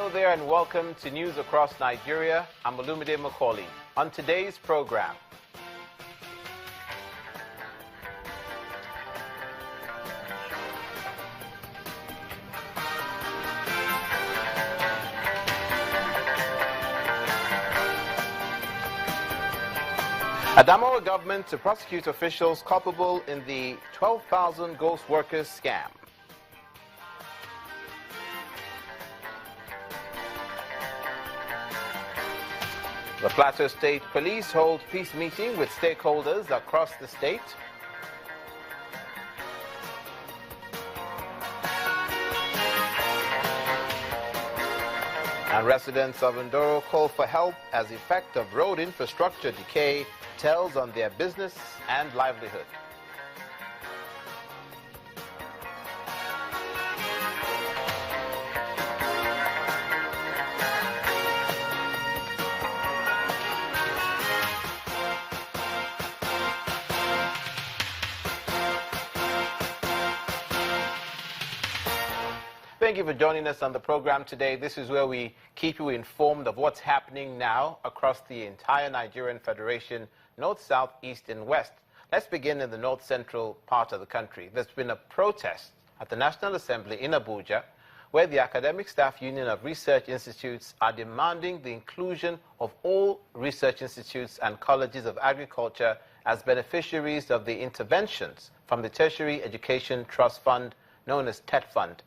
Hello there and welcome to News Across Nigeria. I'm Olumide Macaulay. On today's program, Adamawa government to prosecute officials culpable in the 12,000 ghost workers scam. The Plateau State Police hold peace meeting with stakeholders across the state. And residents of Ndoro call for help as effect of road infrastructure decay tells on their business and livelihood. Thank you for joining us on the program today. This is where we keep you informed of what's happening now across the entire Nigerian Federation, north, south, east, and west. Let's begin in the north-central part of the country. There's been a protest at the National Assembly in Abuja, where the Academic Staff Union of Research Institutes are demanding the inclusion of all research institutes and colleges of agriculture as beneficiaries of the interventions from the Tertiary Education Trust Fund, known as TET Fund.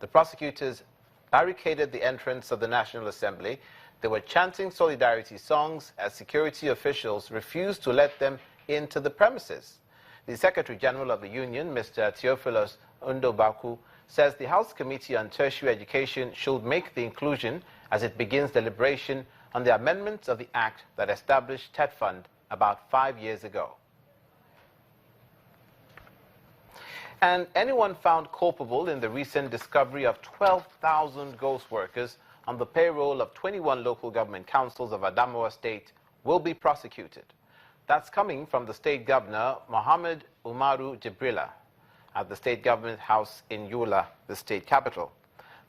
The prosecutors barricaded the entrance of the National Assembly. They were chanting solidarity songs as security officials refused to let them into the premises. The Secretary General of the Union, Mr. Theophilus Undobaku, says the House Committee on Tertiary Education should make the inclusion as it begins deliberation on the amendments of the Act that established TET Fund about 5 years ago. And anyone found culpable in the recent discovery of 12,000 ghost workers on the payroll of 21 local government councils of Adamawa State will be prosecuted. That's coming from the State Governor, Mohammed Umaru Jibrila, at the State Government House in Yola, the state capital.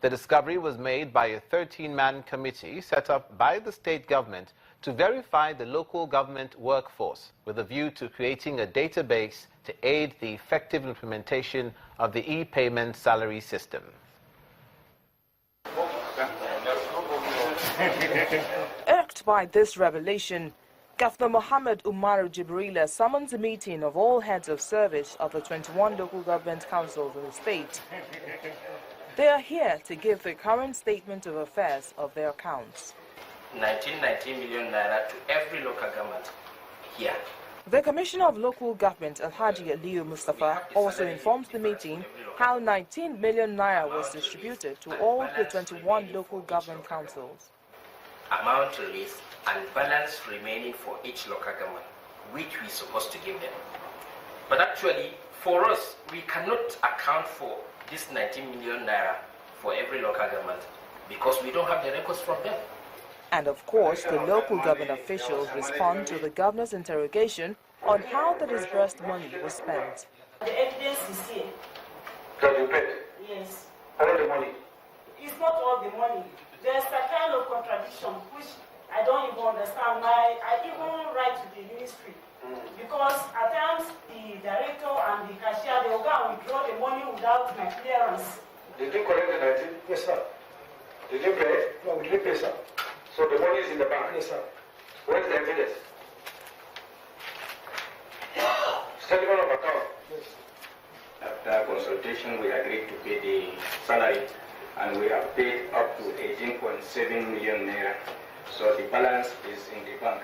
The discovery was made by a 13-man committee set up by the state government to verify the local government workforce with a view to creating a database to aid the effective implementation of the e-payment salary system. Irked by this revelation, Governor Mohammed Umaru Jibrila summons a meeting of all heads of service of the 21 local government councils in the state. They are here to give the current statement of affairs of their accounts. 19 million naira to every local government here. The Commissioner of Local Government, Alhaji Aliyu Mustafa, also informs the meeting how 19 million naira was distributed to all the 21 local government councils. Amount released and balance remaining for each local government, which we're supposed to give them. But actually, for us, we cannot account for this 19 million naira for every local government because we don't have the records from them. And of course, the local government officials respond to the governor's interrogation on how the disbursed money was spent. The evidence is here. That you paid? Yes. All the money? It's not all the money. There's a kind of contradiction which I don't even understand. I even write to the ministry because at times the director and the cashier, they will go and withdraw the money without my clearance. Did you collect the 19? Yes, sir. Did you pay? No, we didn't pay, sir. So the money is in the bank? Yes, sir. Where is the evidence? Statement of account? Yes. After consultation, we agreed to pay the salary, and we have paid up to 18.7 million naira. So the balance is in the bank.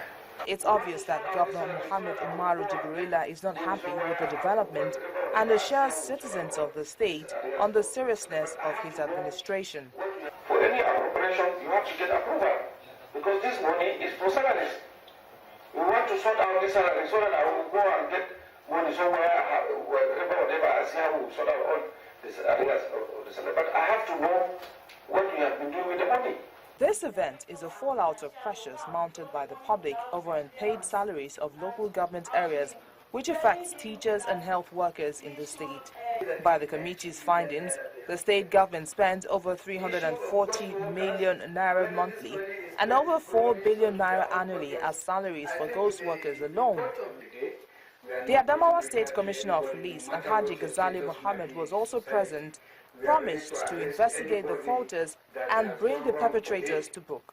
It's obvious that Governor Mohammed Umaru Jibrila is not happy with the development and assures citizens of the state on the seriousness of his administration. For any appropriation, you have to get approval because this money is for salaries. We want to sort out this salary so that I will go and get money somewhere, whatever I see, I will sort out all these areas of the salary. But I have to know what you have been doing with the money. This event is a fallout of pressures mounted by the public over unpaid salaries of local government areas, which affects teachers and health workers in the state. By the committee's findings, The state government spends over 340 million naira monthly and over 4 billion naira annually as salaries for ghost workers alone. The Adamawa State Commissioner of Police, Alhaji Ghazali Mohammed, was also present, promised to investigate the faulters and bring the perpetrators to book.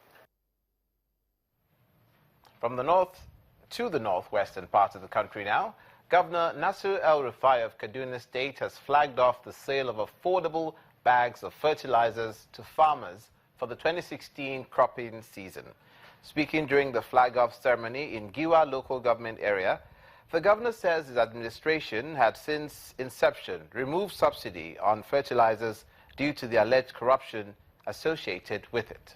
From the north to the northwestern part of the country now, Governor Nasir El-Rufai of Kaduna State has flagged off the sale of affordable bags of fertilizers to farmers for the 2016 cropping season. Speaking during the flag-off ceremony in Giwa local government area, the governor says his administration had since inception removed subsidy on fertilizers due to the alleged corruption associated with it.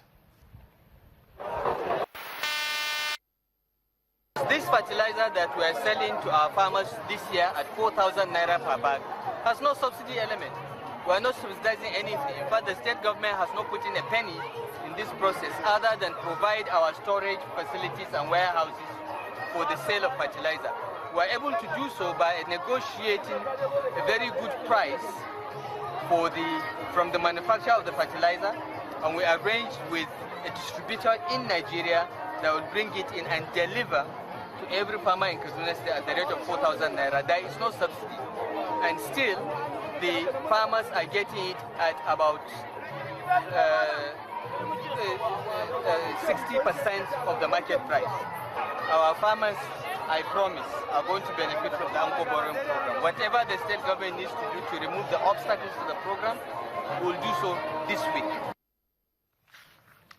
This fertilizer that we are selling to our farmers this year at 4,000 naira per bag has no subsidy element. We are not subsidizing anything. In fact, the state government has not put in a penny in this process other than provide our storage facilities and warehouses for the sale of fertilizer. We are able to do so by negotiating a very good price from the manufacturer of the fertilizer, and we arranged with a distributor in Nigeria that will bring it in and deliver to every farmer in Kaduna State at the rate of 4,000 naira. There is no subsidy, and still the farmers are getting it at about 60% of the market price. Our farmers, I promise, are going to benefit from the AMCO borrowing program. Whatever the state government needs to do to remove the obstacles to the program, we will do so this week.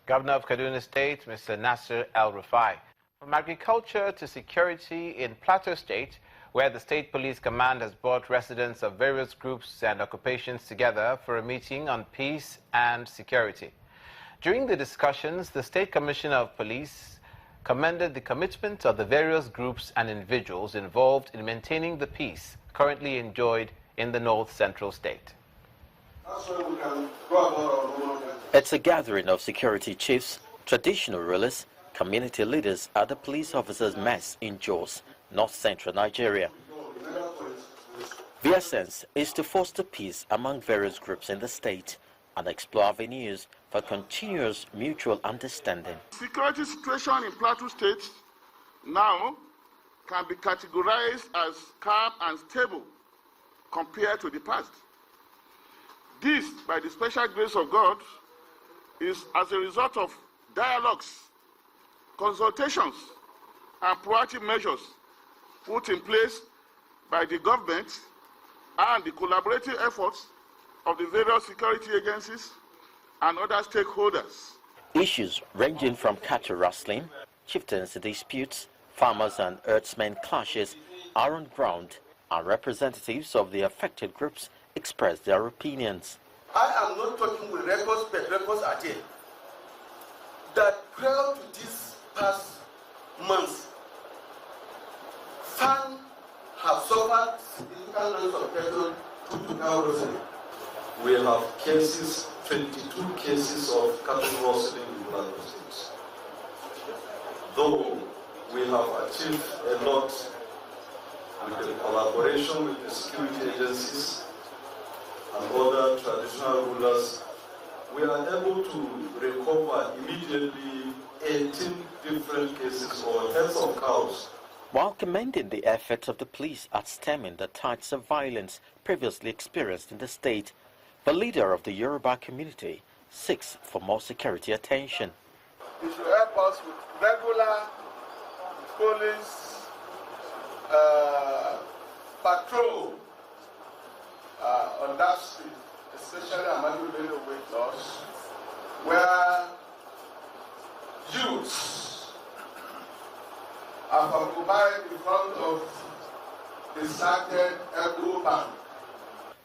Governor of Kaduna State, Mr. Nasir El-Rufai. From agriculture to security in Plateau State, where the State Police Command has brought residents of various groups and occupations together for a meeting on peace and security. During the discussions, the State Commissioner of Police commended the commitment of the various groups and individuals involved in maintaining the peace currently enjoyed in the North Central State. It's a gathering of security chiefs, traditional rulers, community leaders at the police officers' mess in Jos, North Central Nigeria. The essence is to foster peace among various groups in the state and explore avenues for continuous mutual understanding. Security situation in Plateau State now can be categorized as calm and stable compared to the past. This, by the special grace of God, is as a result of dialogues, consultations, and proactive measures put in place by the government and the collaborative efforts of the various security agencies and other stakeholders. Issues ranging from cattle rustling, chieftaincy disputes, farmers and herdsmen clashes are on ground, and representatives of the affected groups express their opinions. I am not talking with records, but records are there. That prior to these past months, farms have suffered significant loss of cattle due to cow rustling. We have cases, 22 cases of cattle rustling in Plateau State. Though we have achieved a lot with the collaboration with the security agencies and other traditional rulers, we are able to recover immediately 18 different cases or heads of cows. While commending the efforts of the police at stemming the tides of violence previously experienced in the state, the leader of the Yoruba community seeks for more security attention. It should help us with regular police patrol on that street, especially among the weight loss, where youths are occupied in front of the sacred Echo Bank.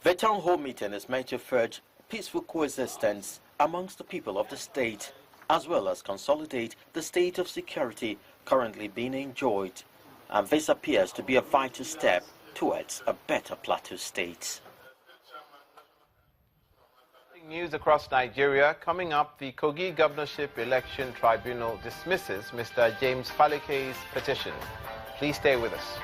The town hall meeting is meant to urge peaceful coexistence amongst the people of the state, as well as consolidate the state of security currently being enjoyed. And this appears to be a vital step towards a better Plateau State. News across Nigeria. Coming up, the Kogi Governorship Election Tribunal dismisses Mr. James Faleke's petition. Please stay with us.